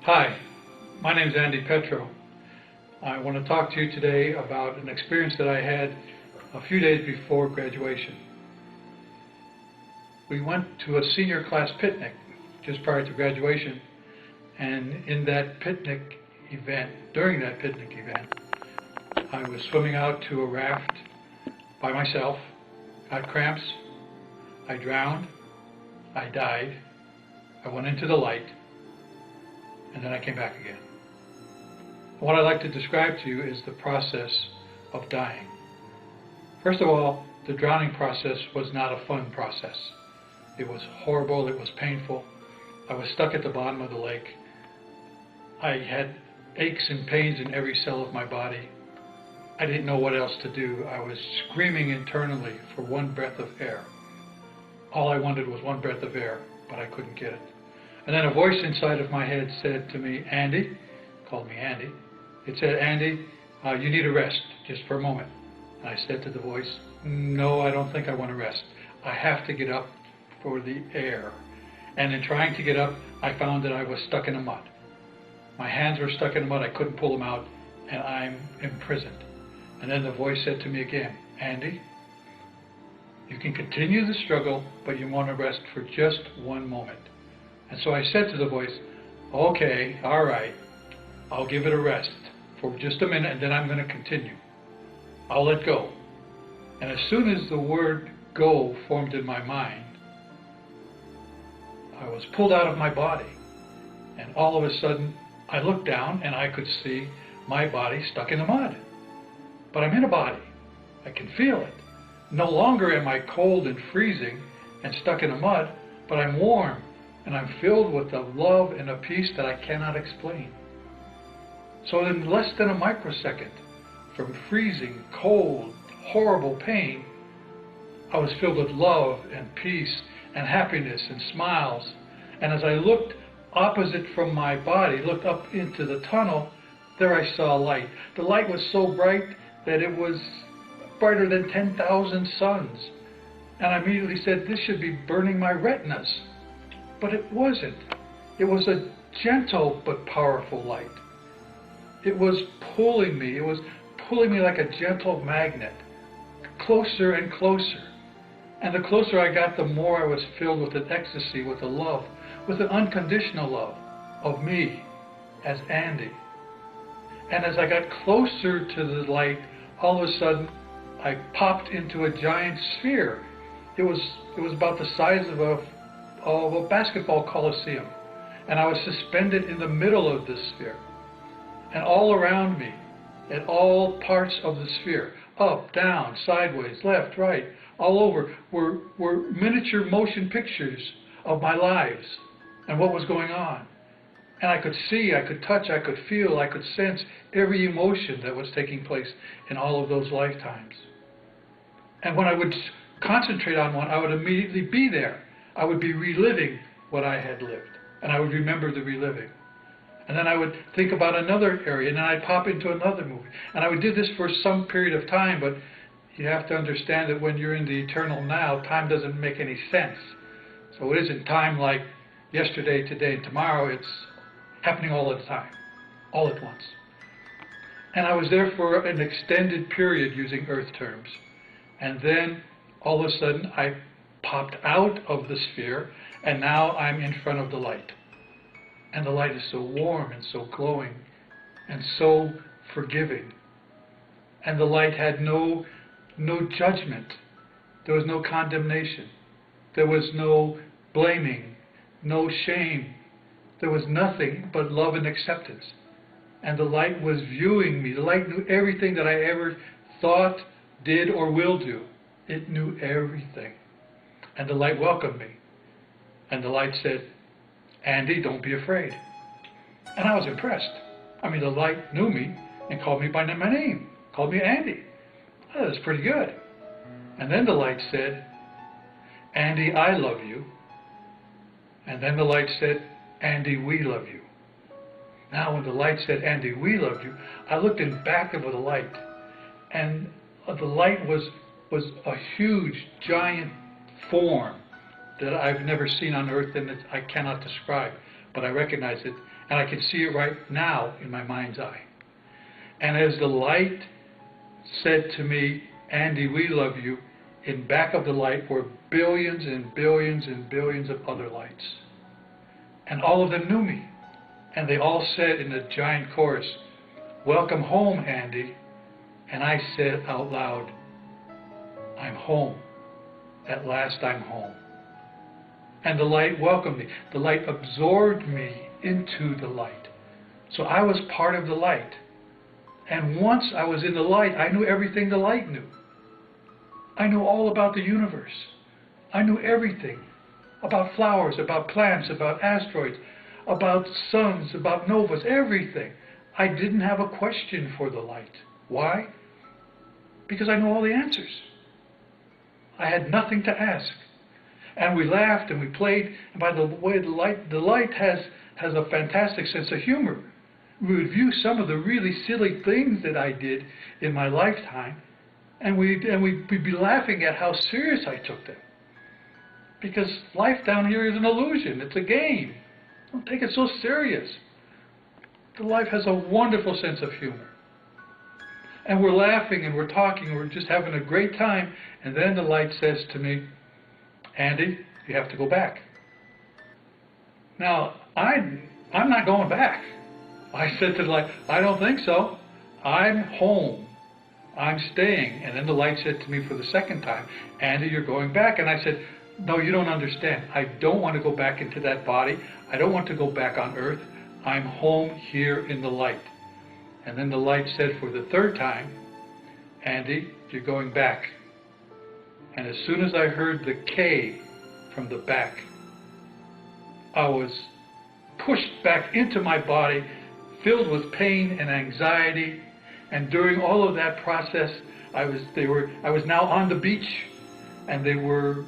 Hi, my name is Andy Petro. I want to talk to you today about an experience that I had a few days before graduation. We went to a senior class picnic just prior to graduation, and in that picnic event, during that picnic event, I was swimming out to a raft by myself, got cramps, I drowned, I died, I went into the light, and then I came back again. What I'd like to describe to you is the process of dying. First of all, the drowning process was not a fun process. It was horrible, it was painful. I was stuck at the bottom of the lake. I had aches and pains in every cell of my body. I didn't know what else to do. I was screaming internally for one breath of air. All I wanted was one breath of air, but I couldn't get it. And then a voice inside of my head said to me, Andy, called me Andy. It said, Andy, you need a rest, just for a moment. And I said to the voice, no, I don't think I want to rest. I have to get up for the air. And in trying to get up, I found that I was stuck in the mud. My hands were stuck in the mud, I couldn't pull them out, and I'm imprisoned. And then the voice said to me again, Andy, you can continue the struggle, but you want to rest for just one moment. And so I said to the voice, okay, all right, I'll give it a rest for just a minute, and then I'm going to continue. I'll let go. And as soon as the word go formed in my mind, I was pulled out of my body. And all of a sudden, I looked down and I could see my body stuck in the mud. But I'm in a body. I can feel it. No longer am I cold and freezing and stuck in the mud, but I'm warm. And I'm filled with a love and a peace that I cannot explain. So in less than a microsecond, from freezing, cold, horrible pain, I was filled with love and peace and happiness and smiles. And as I looked opposite from my body, looked up into the tunnel, there I saw light. The light was so bright that it was brighter than 10,000 suns. And I immediately said, this should be burning my retinas. But it wasn't. It was a gentle but powerful light. It was pulling me. It was pulling me like a gentle magnet, closer and closer. And the closer I got, the more I was filled with an ecstasy, with a love, with an unconditional love of me as Andy. And as I got closer to the light, all of a sudden, I popped into a giant sphere. It was about the size of a basketball coliseum, and I was suspended in the middle of this sphere, and all around me, at all parts of the sphere, up, down, sideways, left, right, all over, were miniature motion pictures of my lives and what was going on. And I could see, I could touch, I could feel, I could sense every emotion that was taking place in all of those lifetimes. And when I would concentrate on one, I would immediately be there. I would be reliving what I had lived, and I would remember the reliving. And then I would think about another area, and then I'd pop into another movie. And I would do this for some period of time, but you have to understand that when you're in the eternal now, time doesn't make any sense. So it isn't time like yesterday, today, and tomorrow. It's happening all the time, all at once. And I was there for an extended period using earth terms. And then all of a sudden, I popped out of the sphere, and now I'm in front of the light. And the light is so warm and so glowing and so forgiving. And the light had no judgment. There was no condemnation. There was no blaming, no shame. There was nothing but love and acceptance. And the light was viewing me. The light knew everything that I ever thought, did, or will do. It knew everything. And the light welcomed me. And the light said, Andy, don't be afraid. And I was impressed. I mean, the light knew me and called me by my name, called me Andy. Oh, that's pretty good. And then the light said, Andy, I love you. And then the light said, Andy, we love you. Now, when the light said, Andy, we love you, I looked in back of the light. And the light was a huge, giant form that I've never seen on earth, and I cannot describe, but I recognize it And I can see it right now in my mind's eye. And as the light said to me, Andy, we love you, in back of the light were billions and billions and billions of other lights. And all of them knew me. And they all said in a giant chorus, welcome home, Andy. And I said out loud, I'm home. At last I'm home. And the light welcomed me. The light absorbed me into the light. So I was part of the light. And once I was in the light, I knew everything the light knew. I knew all about the universe. I knew everything about flowers, about plants, about asteroids, about suns, about novas, everything. I didn't have a question for the light. Why? Because I knew all the answers. I had nothing to ask. And we laughed and we played. And by the way, the light has a fantastic sense of humor. We would view some of the really silly things that I did in my lifetime, and we'd be laughing at how serious I took them. Because life down here is an illusion. It's a game. Don't take it so serious. The life has a wonderful sense of humor. And we're laughing and we're talking and we're just having a great time. And then the light says to me, Andy, you have to go back. Now, I'm not going back. I said to the light, I don't think so. I'm home. I'm staying. And then the light said to me for the second time, Andy, you're going back. And I said, no, you don't understand. I don't want to go back into that body. I don't want to go back on earth. I'm home here in the light. And then the light said for the third time, Andy, you're going back. And as soon as I heard the K from the back, I was pushed back into my body, filled with pain and anxiety. And during all of that process, I was now on the beach, and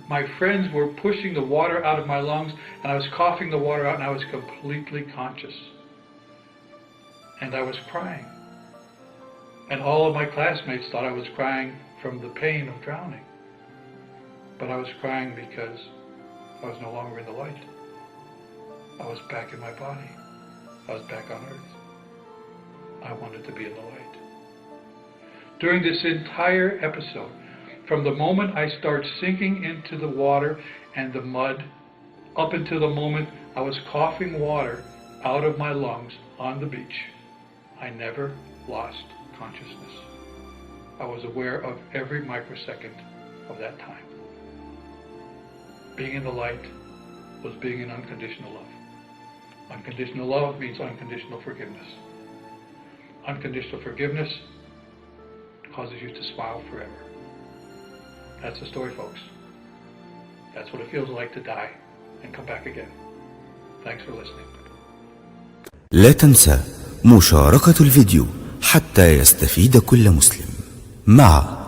my friends were pushing the water out of my lungs, and I was coughing the water out, and I was completely conscious. And I was crying. And all of my classmates thought I was crying from the pain of drowning. But I was crying because I was no longer in the light. I was back in my body. I was back on earth. I wanted to be in the light. During this entire episode, from the moment I start sinking into the water and the mud, up until the moment I was coughing water out of my lungs on the beach, I never lost consciousness. I was aware of every microsecond of that time. Being in the light was being in unconditional love. Unconditional love means unconditional forgiveness. Unconditional forgiveness causes you to smile forever. That's the story, folks. That's what it feels like to die and come back again. Thanks for listening. لا تنسى مشاركة الفيديو حتى يستفيد كل مسلم مع